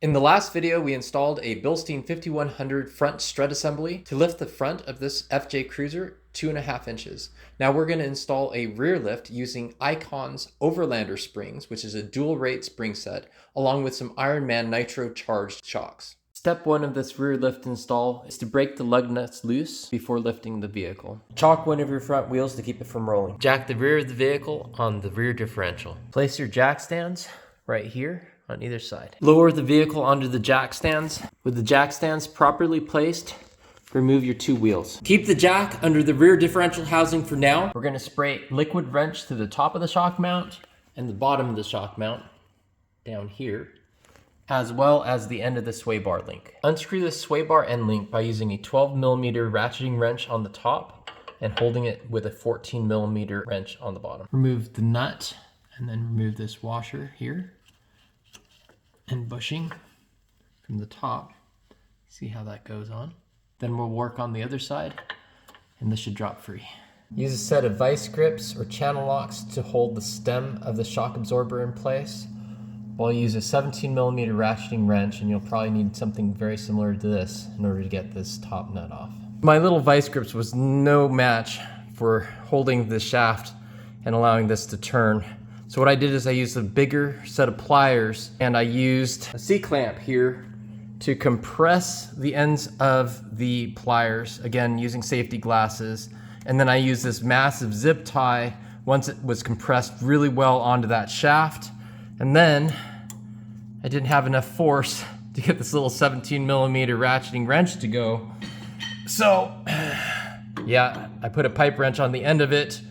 In the last video, we installed a Bilstein 5100 front strut assembly to lift the front of this FJ Cruiser 2.5 inches. Now we're going to install a rear lift using Icon's Overlander springs, which is a dual rate spring set, along with some IRONMAN Nitro Charged shocks. Step 1 of this rear lift install is to break the lug nuts loose before lifting the vehicle. Chock one of your front wheels to keep it from rolling. Jack the rear of the vehicle on the rear differential. Place your jack stands right here on either side. Lower the vehicle onto the jack stands. With the jack stands properly placed, remove your two wheels. Keep the jack under the rear differential housing for now. We're gonna spray liquid wrench to the top of the shock mount and the bottom of the shock mount down here, as well as the end of the sway bar link. Unscrew the sway bar end link by using a 12mm ratcheting wrench on the top and holding it with a 14mm wrench on the bottom. Remove the nut and then remove this washer here and bushing from the top. See how that goes on. Then we'll work on the other side and this should drop free. Use a set of vice grips or channel locks to hold the stem of the shock absorber in place. We'll use a 17mm ratcheting wrench, and you'll probably need something very similar to this in order to get this top nut off. My little vice grips was no match for holding the shaft and allowing this to turn. So what I did is I used a bigger set of pliers, and I used a C-clamp here to compress the ends of the pliers, again using safety glasses. And then I used this massive zip tie once it was compressed really well onto that shaft. And then I didn't have enough force to get this little 17mm ratcheting wrench to go. So yeah, I put a pipe wrench on the end of it,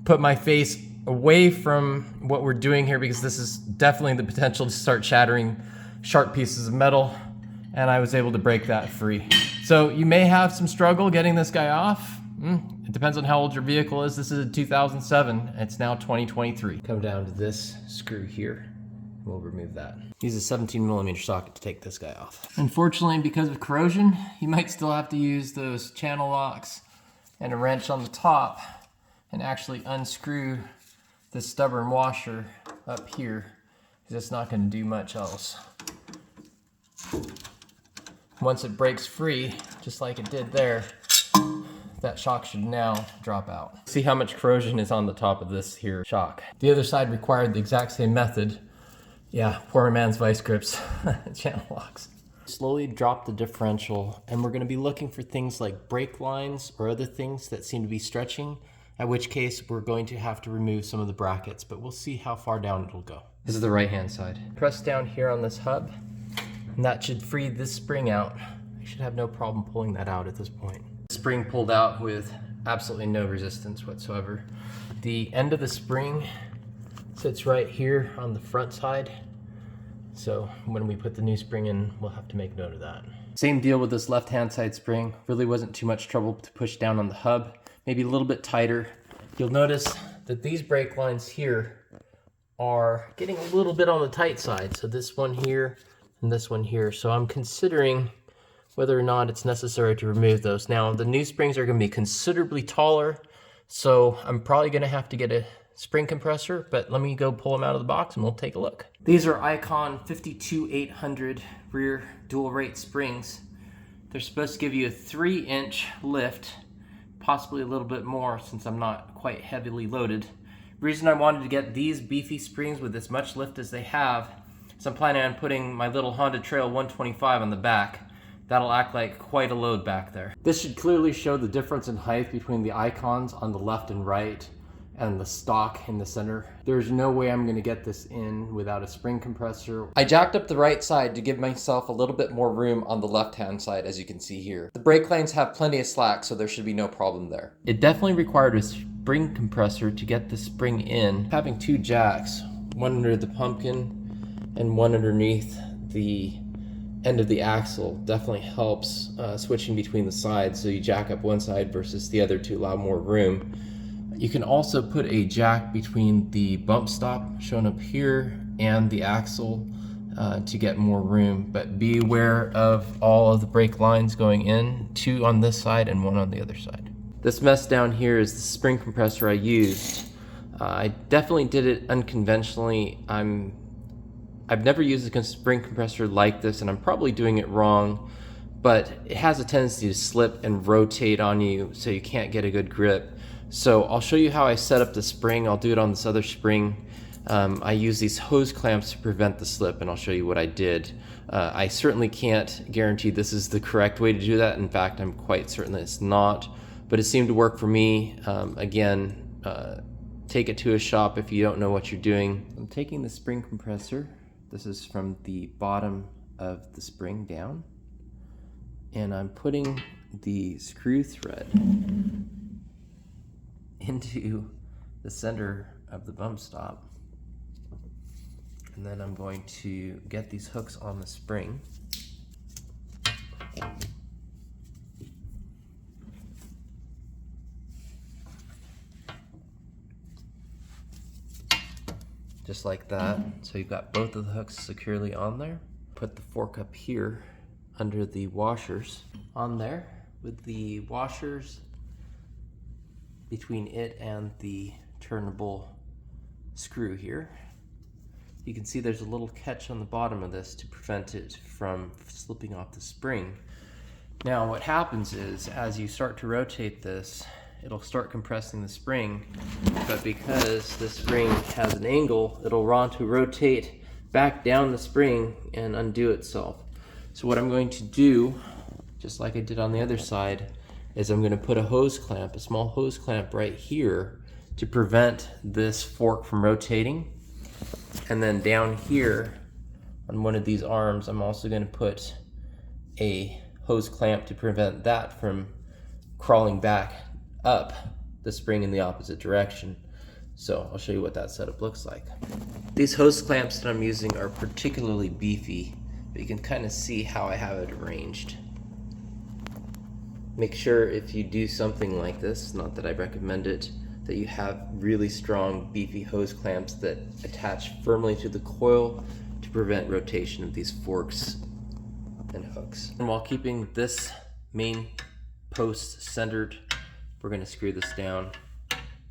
put my face away from what we're doing here because this is definitely the potential to start shattering sharp pieces of metal, and I was able to break that free. So you may have some struggle getting this guy off. It depends on how old your vehicle is. This is a 2007, it's now 2023. Come down to this screw here, we'll remove that. Use a 17mm socket to take this guy off. Unfortunately, because of corrosion, you might still have to use those channel locks and a wrench on the top and actually unscrew this stubborn washer up here, because it's not going to do much else. Once it breaks free, just like it did there, that shock should now drop out. See how much corrosion is on the top of this here shock. The other side required the exact same method. Yeah, poor man's vice grips, channel locks. Slowly drop the differential, and we're going to be looking for things like brake lines or other things that seem to be stretching, at which case we're going to have to remove some of the brackets, but we'll see how far down it'll go. This is the right hand side. Press down here on this hub, and that should free this spring out. I should have no problem pulling that out at this point. Spring pulled out with absolutely no resistance whatsoever. The end of the spring sits right here on the front side, so when we put the new spring in, we'll have to make note of that. Same deal with this left hand side spring. Really wasn't too much trouble to push down on the hub, maybe a little bit tighter. You'll notice that these brake lines here are getting a little bit on the tight side, so this one here and this one here. So I'm considering whether or not it's necessary to remove those. Now, the new springs are going to be considerably taller, so I'm probably going to have to get a spring compressor, but let me go pull them out of the box and we'll take a look. These are Icon 52800 rear dual rate springs. They're supposed to give you a 3-inch lift, possibly a little bit more since I'm not quite heavily loaded. The reason I wanted to get these beefy springs with as much lift as they have is I'm planning on putting my little Honda Trail 125 on the back. That'll act like quite a load back there. This should clearly show the difference in height between the Icons on the left and right and the stock in the center. There's no way I'm going to get this in without a spring compressor. I jacked up the right side to give myself a little bit more room on the left hand side, as you can see here. The brake lines have plenty of slack, so there should be no problem there. It definitely required a spring compressor to get the spring in. Having two jacks, one under the pumpkin and one underneath the end of the axle, definitely helps switching between the sides, so you jack up one side versus the other to allow more room. You can also put a jack between the bump stop shown up here and the axle to get more room, but be aware of all of the brake lines going in, 2 on this side and 1 on the other side. This mess down here is the spring compressor I used. I definitely did it unconventionally. I I've never used a spring compressor like this, and I'm probably doing it wrong, but it has a tendency to slip and rotate on you so you can't get a good grip. So I'll show you how I set up the spring. I'll do it on this other spring. I use these hose clamps to prevent the slip, and I'll show you what I did. I certainly can't guarantee this is the correct way to do that. In fact, I'm quite certain that it's not, but it seemed to work for me. Again, take it to a shop if you don't know what you're doing. I'm taking the spring compressor. This is from the bottom of the spring down, and I'm putting the screw thread into the center of the bump stop. And then I'm going to get these hooks on the spring. Just like that. So you've got both of the hooks securely on there. Put the fork up here under the washers on there with the washers between it and the turnable screw here. You can see there's a little catch on the bottom of this to prevent it from slipping off the spring. Now what happens is, as you start to rotate this, it'll start compressing the spring, but because the spring has an angle, it'll want to rotate back down the spring and undo itself. So what I'm going to do, just like I did on the other side, is I'm going to put a hose clamp, a small hose clamp right here to prevent this fork from rotating. And then down here on one of these arms, I'm also going to put a hose clamp to prevent that from crawling back up the spring in the opposite direction. So I'll show you what that setup looks like. These hose clamps that I'm using are particularly beefy, but you can kind of see how I have it arranged. Make sure if you do something like this, not that I recommend it, that you have really strong beefy hose clamps that attach firmly to the coil to prevent rotation of these forks and hooks. And while keeping this main post centered, we're going to screw this down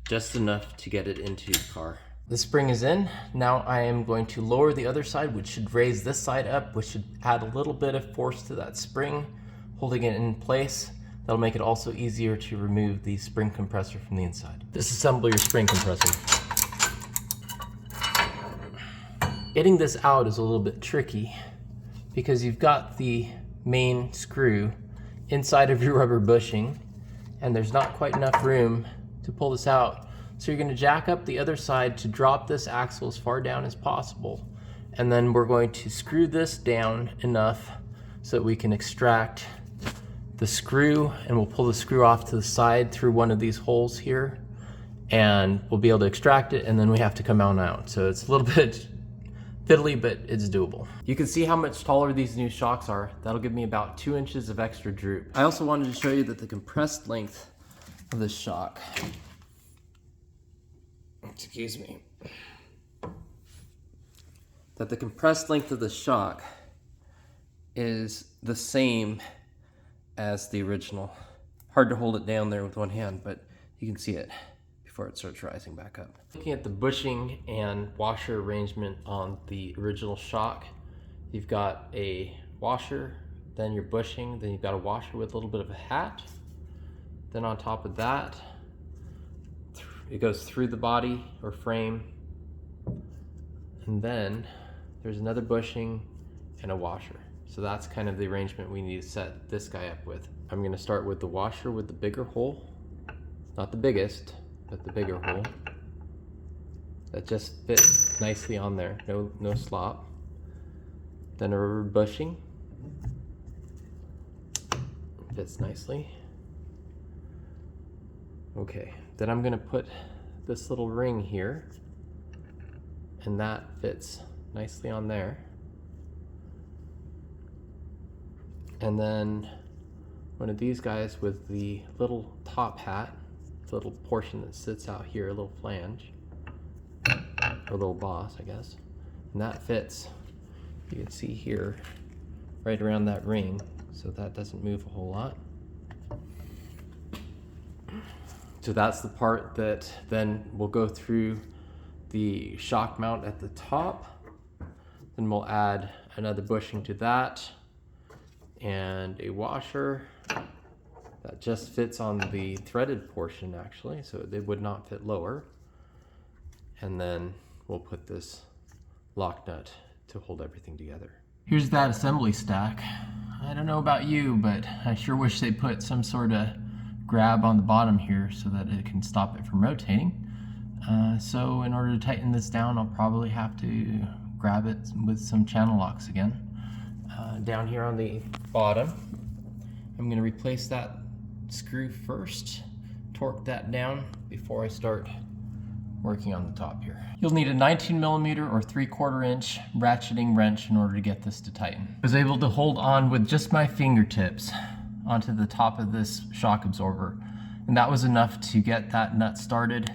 just enough to get it into the car. The spring is in. Now I am going to lower the other side, which should raise this side up, which should add a little bit of force to that spring, holding it in place. That'll make it also easier to remove the spring compressor from the inside. Disassemble your spring compressor. Getting this out is a little bit tricky because you've got the main screw inside of your rubber bushing and there's not quite enough room to pull this out. So you're going to jack up the other side to drop this axle as far down as possible. And then we're going to screw this down enough so that we can extract the screw, and we'll pull the screw off to the side through one of these holes here, and we'll be able to extract it, and then we have to come out. So it's a little bit fiddly, but it's doable. You can see how much taller these new shocks are. That'll give me about 2 inches of extra droop. I also wanted to show you that the compressed length of this shock, excuse me, that the compressed length of the shock is the same as the original. Hard to hold it down there with one hand, but you can see it before it starts rising back up. Looking at the bushing and washer arrangement on the original shock, you've got a washer, then your bushing, then you've got a washer with a little bit of a hat. Then on top of that, it goes through the body or frame, and then there's another bushing and a washer. So that's kind of the arrangement we need to set this guy up with. I'm going to start with the washer with the bigger hole, not the biggest, but the bigger hole. That just fits nicely on there, no slop. Then a rubber bushing, fits nicely. Okay, then I'm going to put this little ring here, and that fits nicely on there. And then one of these guys with the little top hat, the little portion that sits out here, a little flange, or little boss, I guess. And that fits, you can see here, right around that ring, so that doesn't move a whole lot. So that's the part that then will go through the shock mount at the top. Then we'll add another bushing to that and a washer that just fits on the threaded portion actually, so they would not fit lower. And then we'll put this lock nut to hold everything together. Here's that assembly stack. I don't know about you, but I sure wish they put some sort of grab on the bottom here so that it can stop it from rotating. So in order to tighten this down, I'll probably have to grab it with some channel locks again. Down here on the bottom, I'm going to replace that screw first, torque that down before I start working on the top here. You'll need a 19mm or 3/4 inch ratcheting wrench in order to get this to tighten. I was able to hold on with just my fingertips onto the top of this shock absorber, and that was enough to get that nut started.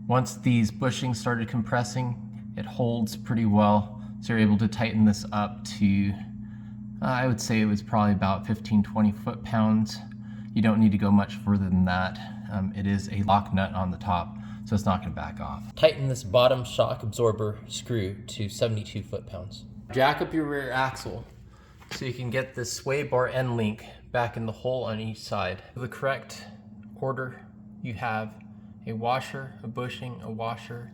Once these bushings started compressing, it holds pretty well, so you're able to tighten this up to, I would say it was probably about 15-20 foot-pounds. You don't need to go much further than that. It is a lock nut on the top, so it's not going to back off. Tighten this bottom shock absorber screw to 72 foot-pounds. Jack up your rear axle so you can get this sway bar end link back in the hole on each side. The correct order, you have a washer, a bushing, a washer,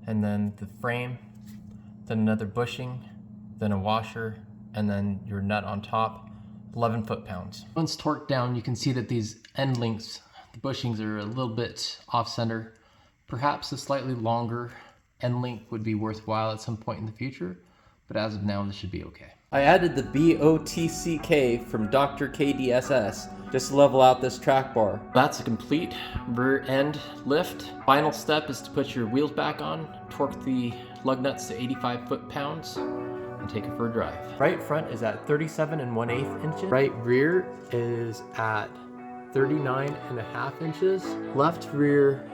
and then the frame, then another bushing, then a washer, and then your nut on top, 11 foot-pounds. Once torqued down, you can see that these end links, the bushings, are a little bit off-center. Perhaps a slightly longer end link would be worthwhile at some point in the future, but as of now, this should be okay. I added the BOTCK from Dr. KDSS just to level out this track bar. That's a complete rear end lift. Final step is to put your wheels back on, torque the lug nuts to 85 foot-pounds, and take it for a drive. Right front is at 37 1/8 inches. Right rear is at 39 1/2 inches. Left rear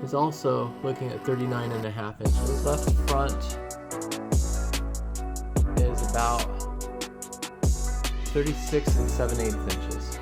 is also looking at 39 1/2 inches. Left front is about 36 7/8 inches.